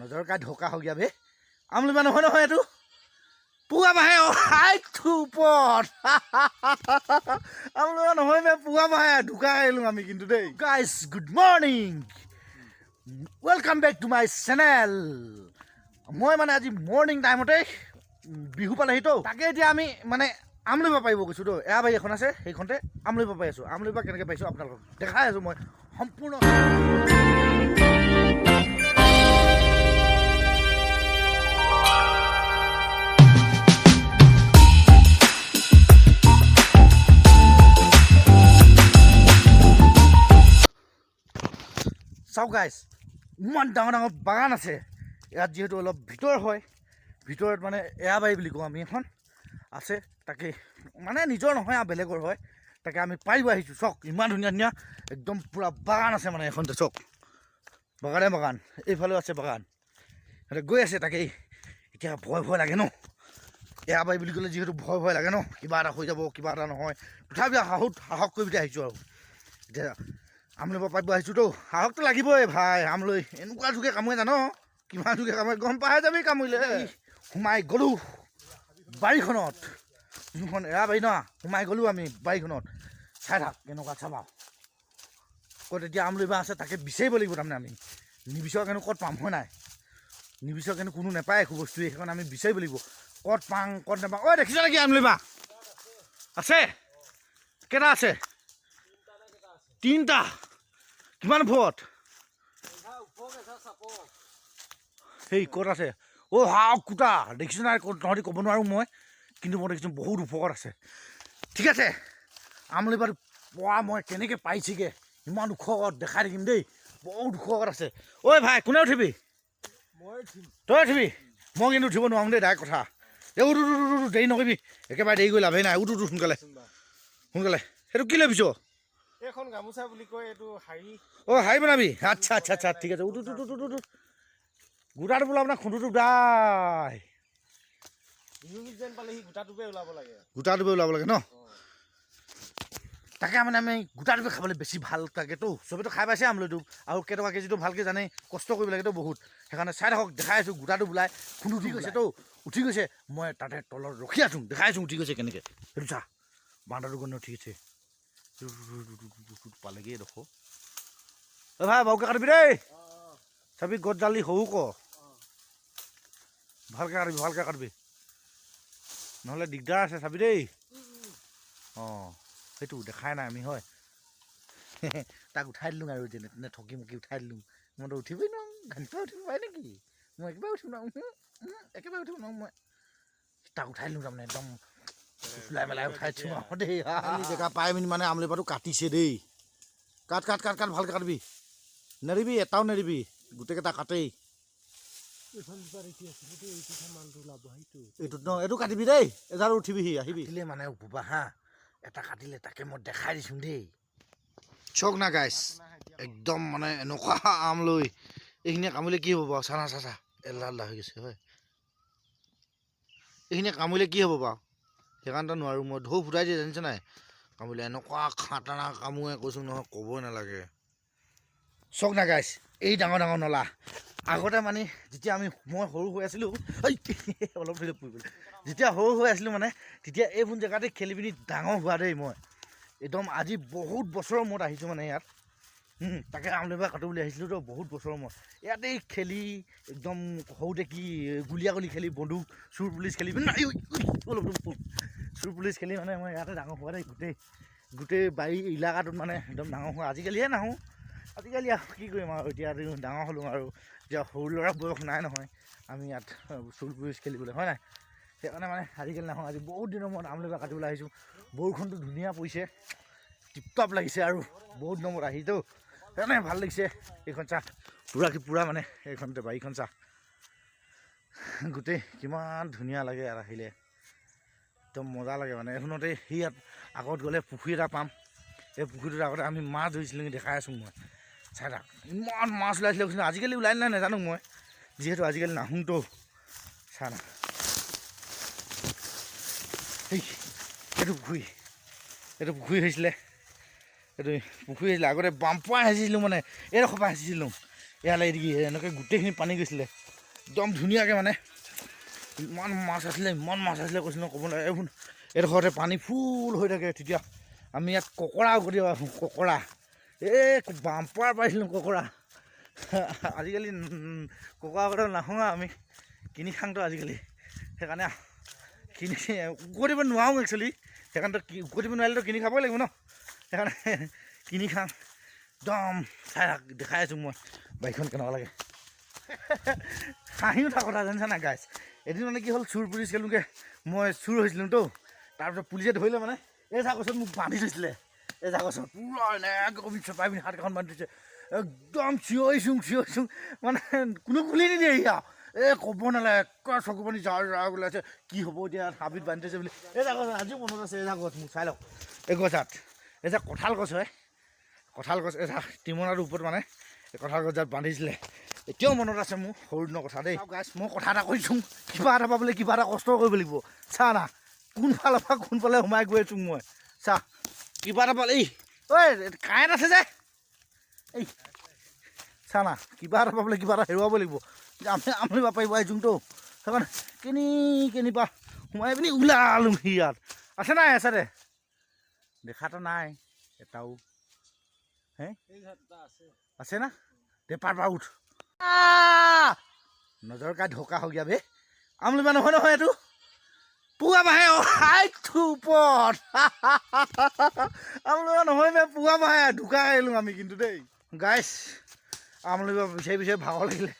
नजर का ढोका हो गया बे আমলুবা নহয় নহয় এইটো পুৱা বাহে হাইটো ওপৰত আমলুবা নহয় বে পুৱা বাহে ঢুকা আহিলো আমি কিন্তু দেই guys good morning welcome back to my channel মই মানে আজি মৰ্নিং টাইমতে বিহু পালেহি তো তাকে এতিয়া আমি মানে আমলুবা পাইব গৈছো তো এয়া বাৰী এখন আছে সেইখনতে আমলুবা পাই আছো আমলুবা কেনেকৈ পাইছো আপোনালোকক দেখাই আছো মই সম্পূৰ্ণ চাওক গাইজ ইমান ডাঙৰ ডাঙৰ বাগান আছে ইয়াত যিহেতু অলপ ভিতৰ হয় ভিতৰত মানে এৰাবাৰী বুলি কওঁ আমি এখন আছে তাকে মানে নিজৰ নহয় আৰু বেলেগৰ হয় তাকে আমি পাৰিব আহিছোঁ চাওক ইমান ধুনীয়া ধুনীয়া একদম পূৰা বাগান আছে মানে এখনতে চাওক বাগানে বাগান এইফালেও আছে বাগান সিহঁতে গৈ আছে তাকেই এতিয়া ভয় ভয় লাগে ন এৰাবাৰী বুলি ক'লে যিহেতু ভয় ভয় লাগে ন কিবা এটা হৈ যাব কিবা এটা নহয় তথাপি সাহস কৰি পিনে আহিছোঁ আৰু এতিয়া আমলুবা পাইব আহিছোঁ তো সাহসটো লাগিবই ভাই আমলৈ এনেকুৱা যুগে কামুৱে জান কিমান যুগে কামুৱে গম পাই যাবি কামুৰিলে সোমাই গ'লোঁ বাৰীখনত যোনখন এৰাবাৰী ন সোমাই গ'লোঁ আমি বাৰীখনত চাই থাক কেনেকুৱা চাবা ক'ত এতিয়া আমলুবা আছে তাকে বিচাৰিব লাগিব তাৰমানে আমি নিবিচৰা কেনে ক'ত পাম হয় নাই নিবিচৰা কেনে কোনো নাপায় একো বস্তুৱে সেইকাৰণে আমি বিচাৰিব লাগিব ক'ত পাওঁ ক'ত নাপাওঁ ঐ দেখিছ নেকি আমলুবা আছে কেইটা আছে তিনিটা কিমান ভত সেই ক'ত আছে অ' হাও কুটা দেখিছোঁ নাই তহঁতি ক'ব নোৱাৰোঁ মই কিন্তু মই দেখিছোঁ বহুত ওপৰত আছে ঠিক আছে আমলুবাটো পোৱা মই কেনেকৈ পাইছিগৈ ইমান ওখত দেখাই থাকিম দেই বহুত ওখত আছে ঐ ভাই কোনে উঠিবি তই উঠিবি মই কিন্তু উঠিব নোৱাৰোঁ দেই ডাইৰেক্ট কথা এই উঠ দেৰি নকৰিবি একেবাৰে দেৰি কৰি লাভেই নাই উঠ সোনকালে সোনকালে সেইটো কি লৈ পিছ এখন গামোচা বুলি কয় এইটো শাৰী অ' শাৰী বনাবি আচ্ছা আচ্ছা আচ্ছা ঠিক আছে উঠ গোটাটো বোলা আপোনাৰ খুন্দুটো দাই বিহু যেন পালে সি গোটাটোকে ওলাব লাগে গোটাটোকে ওলাব লাগে ন তাকে মানে আমি গোটাটোকে খাবলৈ বেছি ভাল থাকেতো চবেতো খাই পাইছে আমলৈটো আৰু কেইটকা কেজিটো ভালকৈ জানে কষ্ট কৰিব লাগেতো বহুত সেইকাৰণে চাই থাকক দেখাই আছোঁ গোটাটো বোলাই খুন্দু উঠি গৈছেতো উঠি গৈছে মই তাতে তলত ৰখি আছোঁ দেখাই আছোঁ উঠি গৈছে কেনেকৈ সেইটো চা বান্দাটো গণে উঠি গৈছে পালেগৈ এডোখৰ অ' ভাই বাৰুকৈ কাটিবি দেই চাবি গছ জালি সৰু ক ভালকৈ কাটিবি নহ'লে দিগদাৰ আছে চাবি দেই অঁ সেইটো দেখাই নাই আমি হয় তাক উঠাই দিলোঁ আৰু যেনে তেনে ঠকি মকি উঠাই দিলোঁ মইতো উঠিবই নোৱাৰোঁ ঘানিপা উঠিব পাৰে নেকি মই একেবাৰে উঠিব নোৱাৰোঁ একেবাৰে উঠিব নোৱাৰোঁ মই তাক উঠাই দিলোঁ তাৰমানে একদম চুলাই মেলাই উঠাই দিছোঁ আৰু দেই জেগা পাই পিনি মানে আমলুবাটো কাটিছে দেই কাট ভালকৈ কাটিবি নেৰিবি এটাও নেৰিবি গোটেইকেইটা কাটেই এইটোত ন এইটো কাটিবি দেই এডাল উঠিবিহি আহিবি কাটিলে মানে উপবা হা এটা কাটিলে তাকে মই দেখাই দিছোঁ দেই চক না গাইছ একদম মানে এনেকুৱা আম লৈ এইখিনিয়ে কামুৰিলে কি হ'ব বাৰু চানা চাচা এল্লা হৈ গৈছে হয় এইখিনিয়ে কামুৰিলে কি হ'ব বাৰু সেইকাৰণে নোৱাৰোঁ মই ঢৌ ফুটাই দিয়ে জানিছে নাই কামুৰিলে এনেকুৱা খাটানা কামোৰে কৈছোঁ নহয় ক'বই নালাগে চক না গাইছ এই ডাঙৰ ডাঙৰ নলা আগতে মানে যেতিয়া মই সৰু হৈ আছিলোঁ অলপ ধৰি পৰি গ'ল যেতিয়া সৰু হৈ আছিলোঁ মানে তেতিয়া এইবোৰ জেগাতে খেলি পিনি ডাঙৰ হোৱা দেই মই একদম আজি বহুত বছৰৰ মূৰত আহিছোঁ মানে ইয়াত তাকে আমলুবা কাটো বুলি আহিছিলোঁ তো বহুত বছৰৰ মূৰত ইয়াতেই খেলি একদম সৰুতে কি গুলীয়াগুলি খেলি বন্দুক চুৰ পুলিচ খেলি চুৰ পুলিচ খেলি মানে মই ইয়াতে ডাঙৰ হোৱা দেই গোটেই বাৰী ইলাকাটোত মানে একদম ডাঙৰ হোৱা আজিকালিহে নাহোঁ আজিকালি কি কৰিম আৰু এতিয়া ডাঙৰ হ'লোঁ আৰু এতিয়া সৰু ল'ৰা বয়স নাই নহয় আমি ইয়াত চুৰ পুলিচ খেলিবলৈ হয় নাই সেইকাৰণে মানে আজিকালি নাহোঁ আজি বহুত দিনৰ মূৰত আমলুবা কাটিবলৈ আহিছোঁ বৰষুণটো ধুনীয়া পৰিছে টিপটপ লাগিছে আৰু বহুত দিনৰ মূৰত আহিতো সেইকাৰণে ভাল লাগিছে এইখন চাহ পূৰা মানে এইখনতে বাৰীখন চাহ গোটেই কিমান ধুনীয়া লাগে ইয়াত আহিলে একদম মজা লাগে মানে এইখনতে সি ইয়াত আগত গ'লে পুখুৰী এটা পাম এই পুখুৰীটোত আগতে আমি মাছ ধৰিছিলোঁ দেখাই আছোঁ মই চাই থাক ইমান মাছ ওলাইছিলে কৈছিলোঁ আজিকালি ওলাই নাই নাজানো মই যিহেতু আজিকালি নাহোঁতো চাই না এইটো পুখুৰী হৈছিলে আগতে বামপুৱাই সাঁচিছিলোঁ মানে এইডোখৰ পৰা সাঁচিছিলোঁ ইয়ালৈ এনেকৈ গোটেইখিনি পানী গৈছিলে একদম ধুনীয়াকৈ মানে ইমান মাছ আছিলে কৈছোঁ ন ক'ব নোৱাৰে। এইবোৰ এডোখৰতে পানী ফুল হৈ থাকে। তেতিয়া আমি ইয়াত ককৰা উঘটি আহোঁ। ককৰা এই বাম্পাৰ পাইছিলোঁ ককৰা। আজিকালি ককৰা উঘটা নাহোঁ আমি কিনি খাওঁতো আজিকালি। সেইকাৰণে কিনি উঘটিব নোৱাৰোঁ একচুৱেলি। সেইকাৰণে উঘটিব নোৱাৰিলেতো কিনি খাবই লাগিব ন। সেইকাৰণে কিনি খাওঁ। একদম চাই দেখাই আছোঁ মই বাইকখন কেনেকুৱা লাগে। হাঁহি উঠা কথা জানিছা নাই গাইছ। এদিন মানে কি হ'ল চুৰ পুলিচ খেলোঁগৈ। মই চুৰ হৈছিলোঁ তো। তাৰপিছত পুলিচে ধৰিলে মানে এই জাগছত মোক বান্ধি থৈছিলে। এই জাগছত পুৰা এনেকৈ চপাই পিনি হাতকেইখন বান্ধি থৈছে। একদম চিঞৰিছোঁ মানে কোনো খুলি নিদিয়ে আৰু এই ক'ব নালাগে একেবাৰে চকু পানী জাৰ ওলাইছে। কি হ'ব এতিয়া হাবিত বান্ধি থৈছে বুলি। এই জাগত আজিও মনত আছে। এই জাগত মোক চাই লওক এই গছাত এই যে কঁঠাল গছ হয়। কঁঠাল গছ এই টিমনাটোৰ ওপৰত মানে এই কঁঠাল গছ যাত বান্ধিছিলে। এতিয়াও মনত আছে মোৰ সৰু দিনৰ কথা দেই। গাইছ মই কথা এটা কৈছোঁ কিবা এটা পাবলৈ কিবা এটা কষ্ট কৰিব লাগিব। চা না কোনফালৰ পৰা কোনফালে সোমাই গৈ আছোঁ মই। চা কিবা এটা পালে ঐ কাৰেণ্ট আছে যে এই চা না কিবা এটা পাবলৈ কিবা এটা হেৰুৱাব লাগিব। আমি পাৰিব আহিছোঁতো সেইকাৰণে কেনিবা সোমাই পিনি ওলালোঁ ইয়াত। আছে নাই আছে দে দেখাতো নাই এটাও হে আছে না দে পাৰ উঠ। নজৰ কাই ঢকা হৈ গিয়া বে আমলিবা নহয় এইটো পুৱা বাহে ওপৰত আমলিবা নহয় বে পুৱা বাহে ঢুকা আহিলোঁ আমি কিন্তু দেই গাইছ। আমলিবা বিচাৰি ভাগৰ লাগিলে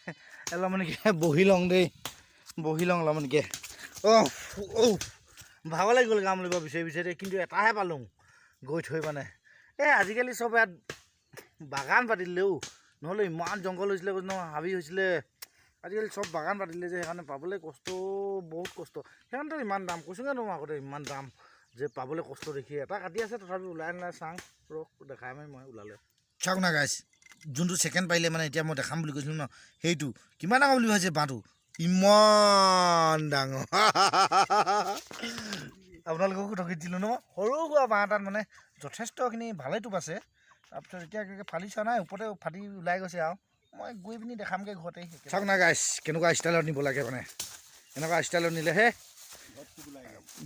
অলপমানকৈ বহি লওঁ দেই বহি লওঁ অলপমানকৈ। ভাগৰ লাগি গ'লগৈ আমলিবা বিচাৰি কিন্তু এটাহে পালোঁ গৈ থৈ মানে। এই আজিকালি চব ইয়াত বাগান পাতিলে নহ'লে ইমান জংঘল হৈছিলে কৈছোঁ নহয় হাবি হৈছিলে। আজিকালি চব বাগান পাতিলে যে সেইকাৰণে পাবলৈ কষ্ট বহুত কষ্ট। সেইকাৰণেতো ইমান দাম কৈছোঁগৈ নহয় আগতে ইমান দাম যে পাবলৈ কষ্ট দেখি এটা কাটি আছে তথাপি ওলাই চাং ৰখ দেখাই মই ওলালে চাওক না গাইছ। যোনটো ছেকেণ্ড পাৰিলে মানে এতিয়া মই দেখাম বুলি কৈছিলোঁ ন সেইটো কিমান ডাঙৰ বুলি ভাবিছে বাঁহটো ইমান ডাঙৰ। আপোনালোককো ঠগি দিলোঁ ন সৰু সুৰা বাঁহ এটাত মানে যথেষ্টখিনি ভালেই টোপ আছে। তাৰপিছত এতিয়া ফালি চোৱা নাই ওপৰতে ফাটি ওলাই গৈছে আৰু মই গৈ পিনি দেখামগৈ ঘৰতে। চাওক না গাইছ কেনেকুৱা ষ্টাইলত নিব লাগে মানে এনেকুৱা ষ্টাইলত নিলেহে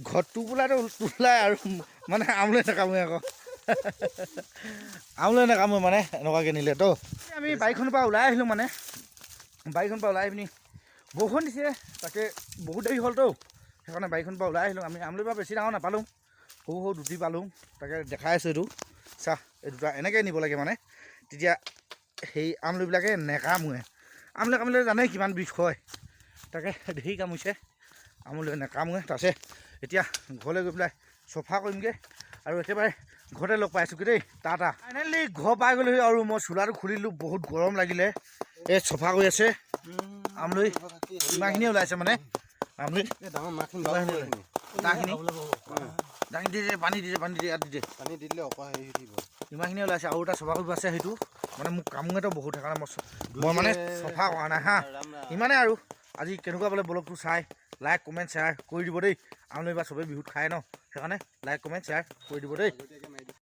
ঘৰত টোপোলাটো ওলাই আৰু মানে আমলৈ নাকামোৱে আকৌ আমলৈ নাকামোৱে মানে এনেকুৱাকৈ নিলে তো। আমি বাইকখনৰ পৰা ওলাই আহিলোঁ মানে বাইকখনৰ পৰা ওলাই আহি পিনি বৰষুণ দিছে তাকে বহুত দেৰি হ'লতো সেইকাৰণে বাইকখনৰ পৰা ওলাই আহিলোঁ। আমি আমলৈ পৰা বেছি ডাঙৰ নাপালোঁ সৰু দুটি পালোঁ তাকে দেখাই আছোঁ এইটো চাহ এই দুটা এনেকৈ নিব লাগে মানে তেতিয়া সেই আমলৈবিলাকে নেকামোৱে। আমলৈ কামিলে জানেই কিমান বিষ হয় তাকে ধেৰ কামুৰিছে আমলৈ নেকামোৱে। তাৰপিছত এতিয়া ঘৰলৈ গৈ পেলাই চফা কৰিমগৈ আৰু একেবাৰে ঘৰতে লগ পাইছোঁগৈ দেই টাটা। ফাইনেলি ঘৰ পাই গ'লোহি আৰু মই চোলাটো খুলি দিলোঁ বহুত গৰম লাগিলে। এই চফা কৰি আছে আমলৈ ইমানখিনিয়ে ওলাইছে মানে আমলৈ দাঙি দি পানী দি ইয়াত দি পানী দি দিলে অকৰা হেৰি উঠিব ইমানখিনি ওলাইছে আৰু এটা চফা কৰিব আছে সেইটো মানে মোক কামোৱেতো বহুত সেইকাৰণে মই মানে চফা কৰা নাই হা ইমানেই আৰু। আজি কেনেকুৱা বোলে ব্লগটো চাই লাইক কমেণ্ট শ্বেয়াৰ কৰি দিব দেই। আমলৈ এইবাৰ চবেই বিহুত খায় ন সেইকাৰণে লাইক কমেণ্ট শ্বেয়াৰ কৰি দিব দেই।